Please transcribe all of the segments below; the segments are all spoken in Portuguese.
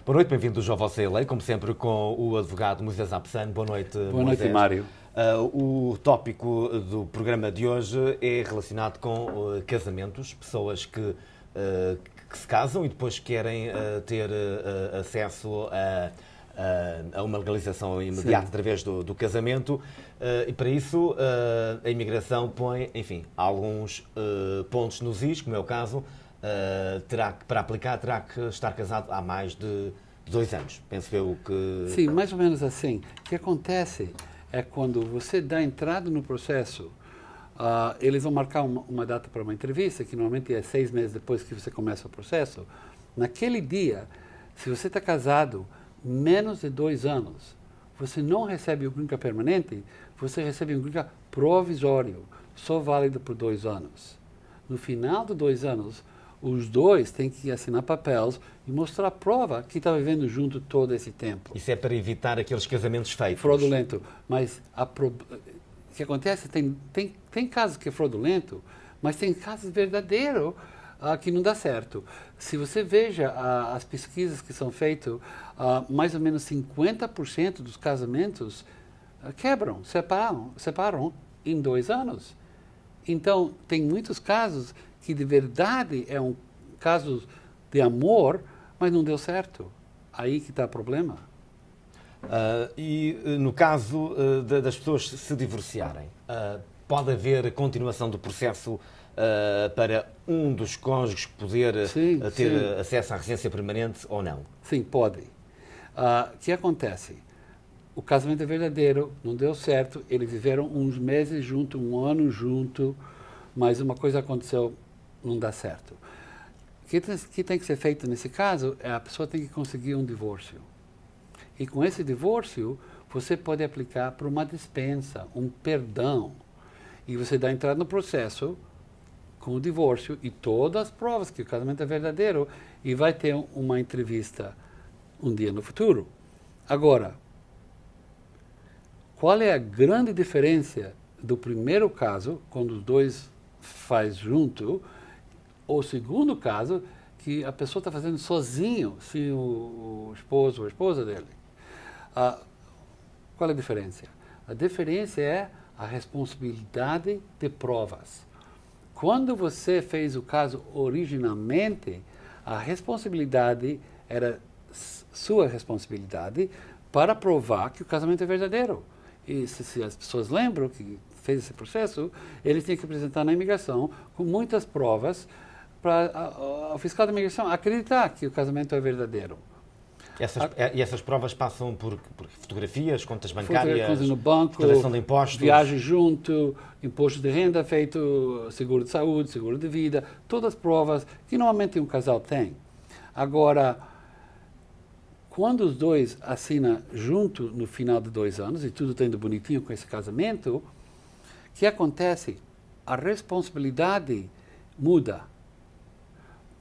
Boa noite, bem-vindos ao Você Lei, como sempre com o advogado Moisés Apsano. Boa noite, Boa noite, Mário. O tópico do programa de hoje é relacionado com casamentos, pessoas que se casam e depois querem ter acesso a uma legalização imediata através do casamento, e para isso a imigração põe, enfim, alguns pontos nos is, como é o caso. Para aplicar, terá que estar casado há mais de 2 anos. Penso eu que... Sim, mais ou menos assim. O que acontece é quando você dá entrada no processo, eles vão marcar uma data para uma entrevista, que normalmente é 6 meses depois que você começa o processo. Naquele dia, se você está casado menos de 2 anos, você não recebe o green card permanente, você recebe um green card provisório, só válido por 2 anos. No final de 2 anos, os dois têm que assinar papéis e mostrar a prova que está vivendo junto todo esse tempo. Isso é para evitar aqueles casamentos feitos. Fraudulento. Mas o que acontece, tem casos que é fraudulento, mas tem casos verdadeiros que não dá certo. Se você veja as pesquisas que são feitas, mais ou menos 50% dos casamentos quebram, separam em 2 anos. Então, tem muitos casos que de verdade é um caso de amor, mas não deu certo. Aí que está o problema. E no caso das pessoas se divorciarem, pode haver continuação do processo para um dos cônjuges poder ter acesso à residência permanente ou não? Sim, pode. O que acontece? O casamento é verdadeiro, não deu certo, eles viveram uns meses juntos, 1 ano junto, mas uma coisa aconteceu, não dá certo. O que tem que ser feito nesse caso é a pessoa tem que conseguir um divórcio. E com esse divórcio, você pode aplicar para uma dispensa, um perdão. E você dá entrada no processo com o divórcio e todas as provas que o casamento é verdadeiro e vai ter uma entrevista um dia no futuro. Agora, qual é a grande diferença do primeiro caso, quando os dois faz junto, ou segundo caso, que a pessoa está fazendo sozinho, sem o esposo ou a esposa dele? Qual é a diferença? A diferença é a responsabilidade de provas. Quando você fez o caso originalmente, a responsabilidade era sua responsabilidade para provar que o casamento é verdadeiro. E se as pessoas lembram que fez esse processo, eles têm que apresentar na imigração com muitas provas para o fiscal da imigração acreditar que o casamento é verdadeiro. E essas provas passam por fotografias, contas bancárias, contas no banco, declaração de impostos, viagem junto, imposto de renda feito, seguro de saúde, seguro de vida, todas as provas que normalmente um casal tem. Agora, quando os dois assinam junto no final de 2 anos, e tudo está indo bonitinho com esse casamento, o que acontece? A responsabilidade muda.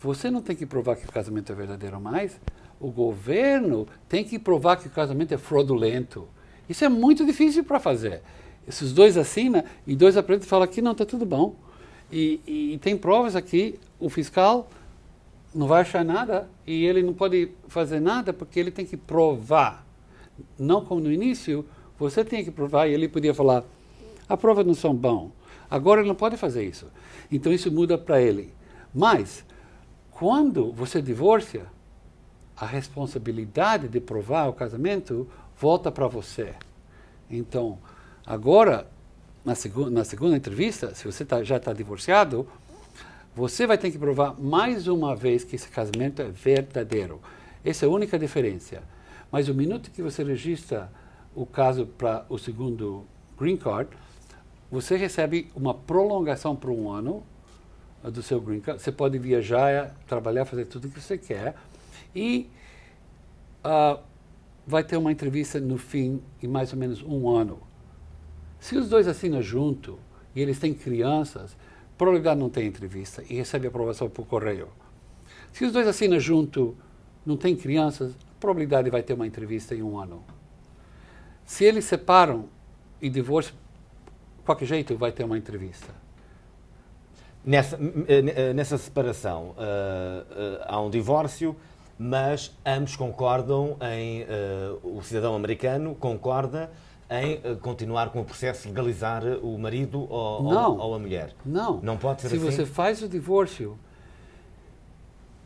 Você não tem que provar que o casamento é verdadeiro mais, o governo tem que provar que o casamento é fraudulento. Isso é muito difícil para fazer. Esses dois assinam e 2 apresentam e falam que não, está tudo bom. E tem provas aqui, o fiscal não vai achar nada e ele não pode fazer nada porque ele tem que provar. Não como no início, você tem que provar e ele podia falar, as provas não são bom. Agora ele não pode fazer isso. Então isso muda para ele. Mas, quando você divorcia, a responsabilidade de provar o casamento volta para você. Então, agora, na segunda entrevista, se você já está divorciado, você vai ter que provar mais uma vez que esse casamento é verdadeiro. Essa é a única diferença. Mas o minuto que você registra o caso para o segundo green card, você recebe uma prolongação por 1 ano do seu green card. Você pode viajar, trabalhar, fazer tudo o que você quer. E vai ter uma entrevista no fim, em mais ou menos 1 ano. Se os dois assinam junto e eles têm crianças, probabilidade não tem entrevista e recebe aprovação por correio. Se os dois assinam junto, não tem crianças, a probabilidade vai ter uma entrevista em 1 ano. Se eles separam e divorciam, de qualquer jeito vai ter uma entrevista. Nessa separação há um divórcio, mas ambos concordam em, o cidadão americano concorda em continuar com o processo de legalizar o marido ou a mulher. Não. Não pode ser Se assim? você faz o divórcio,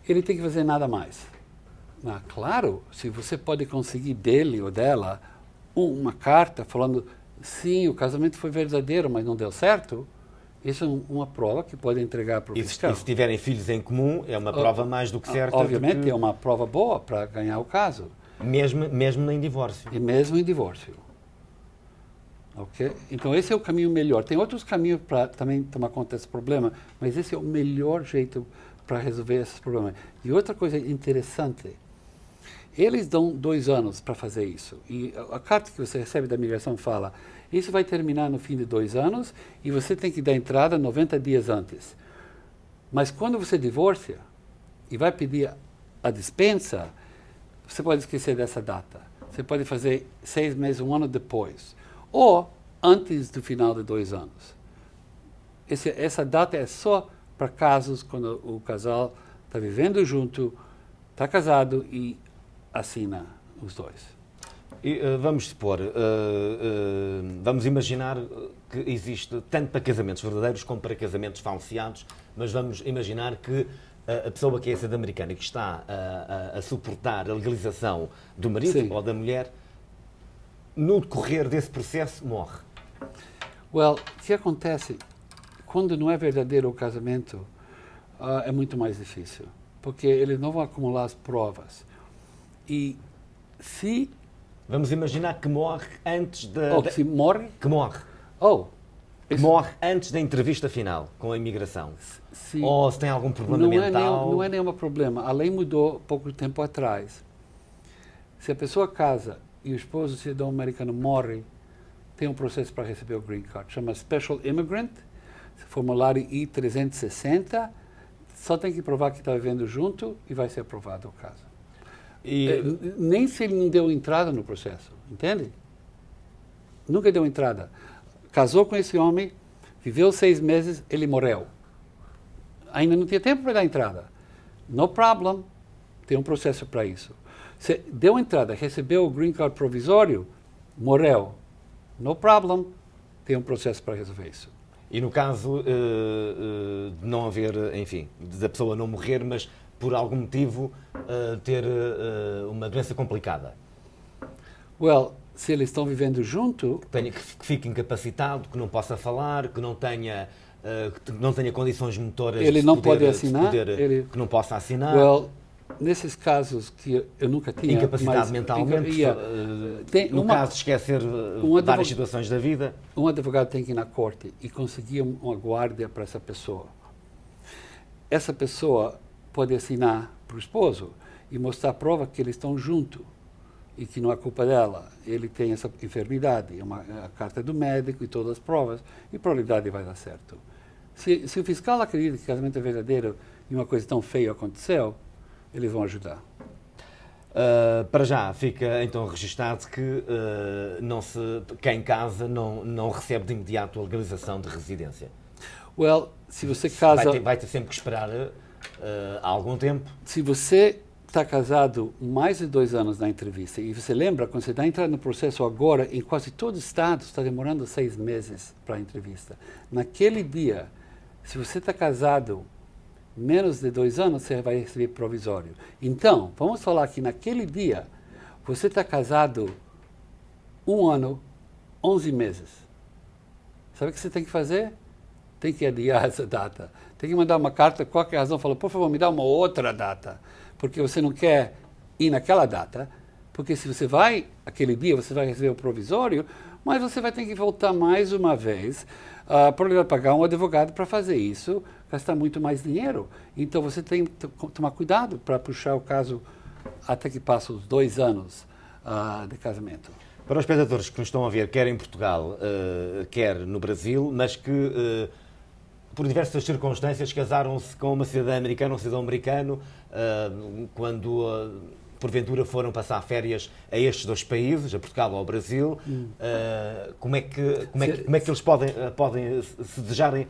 ele tem que fazer nada mais. Claro, se você pode conseguir dele ou dela uma carta falando sim, o casamento foi verdadeiro, mas não deu certo, isso é uma prova que pode entregar para o fiscal. E se tiverem filhos em comum, é uma prova mais do que certa. Obviamente, é uma prova boa para ganhar o caso. Mesmo em divórcio. E mesmo em divórcio. Okay? Então, esse é o caminho melhor. Tem outros caminhos para também tomar conta desse problema, mas esse é o melhor jeito para resolver esses problemas. E outra coisa interessante, eles dão 2 anos para fazer isso. E a carta que você recebe da imigração fala, isso vai terminar no fim de 2 anos e você tem que dar entrada 90 dias antes. Mas quando você divorcia e vai pedir a dispensa, você pode esquecer dessa data. Você pode fazer 6 meses, 1 ano depois. Ou antes do final de 2 anos. Essa data é só para casos quando o casal está vivendo junto, está casado e assina os dois. E, vamos supor, vamos imaginar que existe tanto para casamentos verdadeiros como para casamentos falseados, mas vamos imaginar que a pessoa que é cidadã americana e que está a suportar a legalização do marido Sim. ou da mulher, no decorrer desse processo, morre. Well, o que acontece quando não é verdadeiro o casamento é muito mais difícil, porque eles não vão acumular as provas. E se... Vamos imaginar que morre antes da... se morre? Que morre. Que morre antes da entrevista final com a imigração. Ou se tem algum problema mental. Não é nenhum problema. A lei mudou pouco tempo atrás. Se a pessoa casa e o esposo cidadão americano morre, tem um processo para receber o green card. Chama Special Immigrant, formulário I-360. Só tem que provar que está vivendo junto e vai ser aprovado o caso. Nem se ele não deu entrada no processo, entende? Nunca deu entrada. Casou com esse homem, viveu 6 meses, ele morreu. Ainda não tinha tempo para dar entrada. No problem, tem um processo para isso. Você deu entrada, recebeu o green card provisório, morreu. No problem, tem um processo para resolver isso. E no caso de não haver, enfim, da pessoa não morrer, mas por algum motivo ter uma doença complicada? Well, se eles estão vivendo junto... Que fique incapacitado, que não possa falar, que não tenha condições motoras... Ele não pode assinar? Que não possa assinar? Well, nesses casos que eu nunca tinha... Incapacidade mentalmente, no caso de esquecer várias situações da vida. Um advogado tem que ir na corte e conseguir uma guarda para essa pessoa. Essa pessoa pode assinar para o esposo e mostrar a prova que eles estão juntos e que não é culpa dela. Ele tem essa enfermidade, a carta do médico e todas as provas, e a probabilidade vai dar certo. Se o fiscal acredita que o casamento é verdadeiro e uma coisa tão feia aconteceu, eles vão ajudar. Para já, fica então registado que quem casa não recebe de imediato a legalização de residência. Well, se você casa... Vai ter sempre que esperar há algum tempo. Se você está casado mais de 2 anos na entrevista, e você lembra, quando você está entrando no processo agora, em quase todos os estados, está demorando 6 meses para a entrevista. Naquele dia, se você está casado menos de 2 anos, você vai receber provisório. Então, vamos falar que naquele dia, você está casado 1 ano, 11 meses. Sabe o que você tem que fazer? Tem que adiar essa data. Tem que mandar uma carta, qualquer razão, falando, por favor, me dá uma outra data. Porque você não quer ir naquela data, porque se você vai, aquele dia, você vai receber o provisório, mas você vai ter que voltar mais uma vez, para pagar um advogado para fazer isso, gastar muito mais dinheiro. Então você tem que tomar cuidado para puxar o caso até que passe os 2 anos de casamento. Para os espectadores que nos estão a ver, quer em Portugal, quer no Brasil, mas que por diversas circunstâncias casaram-se com uma cidadã americana, um cidadão americano, quando porventura foram passar férias a estes 2 países, a Portugal ou ao Brasil, como é que eles podem, se desejarem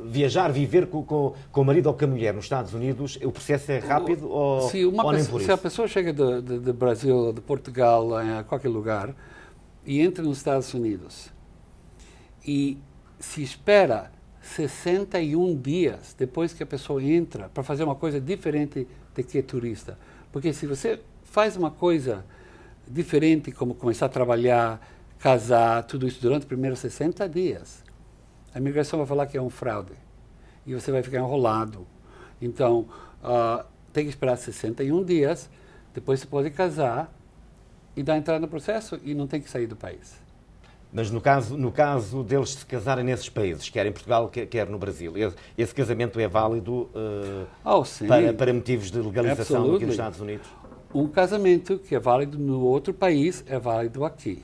viajar, viver com o marido ou com a mulher nos Estados Unidos, o processo é rápido ou nem por isso? Se a pessoa chega de Brasil ou de Portugal, a qualquer lugar, e entra nos Estados Unidos, e se espera 61 dias depois que a pessoa entra para fazer uma coisa diferente de que turista. Porque se você faz uma coisa diferente, como começar a trabalhar, casar, tudo isso durante os primeiros 60 dias, a imigração vai falar que é um fraude. E você vai ficar enrolado. Então, tem que esperar 61 dias, depois você pode casar e dar entrada no processo e não tem que sair do país. Mas no caso deles se casarem nesses países, quer em Portugal, quer no Brasil, esse casamento é válido para motivos de legalização aqui nos Estados Unidos? Um casamento que é válido no outro país é válido aqui.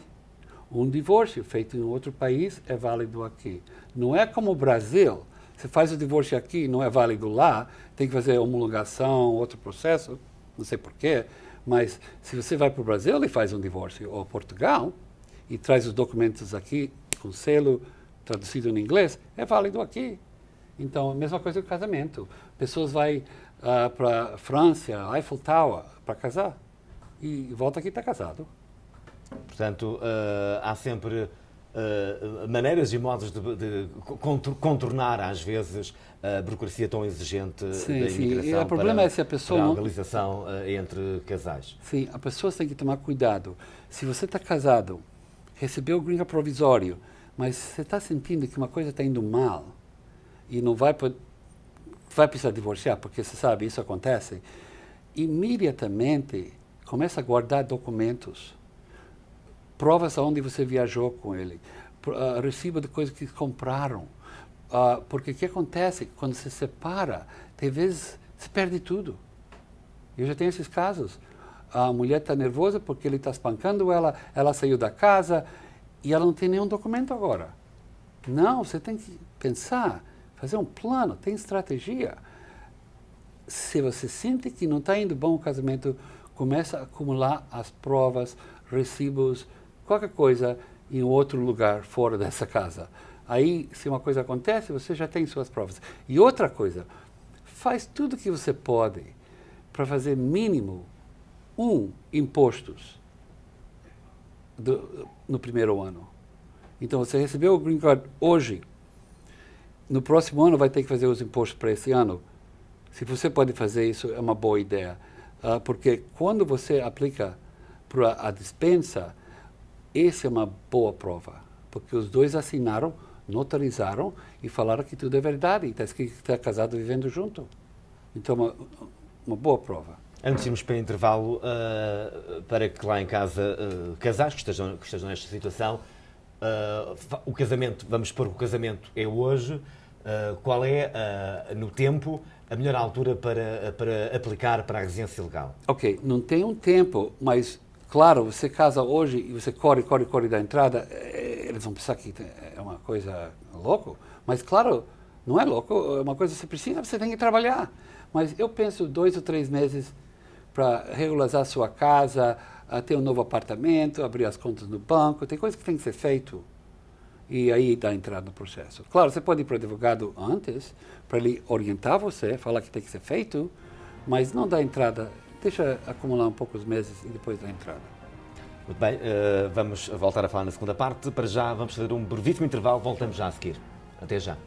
Um divórcio feito em outro país é válido aqui. Não é como o Brasil. Você faz o divórcio aqui, não é válido lá, tem que fazer homologação, outro processo, não sei porquê, mas se você vai para o Brasil e faz um divórcio, ou Portugal, e traz os documentos aqui, com selo, traduzido em inglês, é válido aqui. Então, a mesma coisa que o casamento. Pessoas vão para a França, Eiffel Tower, para casar, e volta aqui e está casado. Portanto, há sempre maneiras e modos de contornar, às vezes, a burocracia tão exigente da imigração. E o problema é se a pessoa para a legalização entre casais. Sim, a pessoa tem que tomar cuidado. Se você está casado, recebeu o green card provisório, mas você está sentindo que uma coisa está indo mal e não vai precisar divorciar, porque você sabe, isso acontece, imediatamente começa a guardar documentos, provas aonde você viajou com ele, recibo de coisas que compraram. Porque o que acontece? Quando se separa, tem vezes se perde tudo. Eu já tenho esses casos. A mulher está nervosa porque ele está espancando ela, ela saiu da casa e ela não tem nenhum documento agora. Não, você tem que pensar, fazer um plano, tem estratégia. Se você sente que não está indo bom o casamento, começa a acumular as provas, recibos, qualquer coisa em outro lugar fora dessa casa. Aí, se uma coisa acontece, você já tem suas provas. E outra coisa, faz tudo que você pode para fazer mínimo impostos no primeiro ano. Então, você recebeu o Green Card hoje, no próximo ano vai ter que fazer os impostos para esse ano. Se você pode fazer isso, é uma boa ideia. Porque quando você aplica para a dispensa, essa é uma boa prova. Porque os dois assinaram, notarizaram e falaram que tudo é verdade. Está escrito que está casado vivendo junto. Então, uma boa prova. Antes de irmos para o intervalo, para que lá em casa casais que estejam nesta situação, o casamento, vamos supor que o casamento é hoje, qual é, no tempo, a melhor altura para aplicar para a residência legal? Ok, não tem um tempo, mas, claro, você casa hoje e você corre da entrada, eles vão pensar que é uma coisa louco, mas, claro, não é louco, é uma coisa que você precisa, você tem que trabalhar. Mas eu penso 2 ou 3 meses para regularizar a sua casa, ter um novo apartamento, abrir as contas no banco, tem coisa que tem que ser feito e aí dá entrada no processo. Claro, você pode ir para o advogado antes, para ele orientar você, falar que tem que ser feito, mas não dá entrada, deixa acumular um pouco os meses e depois dá entrada. Muito bem, vamos voltar a falar na segunda parte. Para já, vamos fazer um brevíssimo intervalo, voltamos já a seguir. Até já.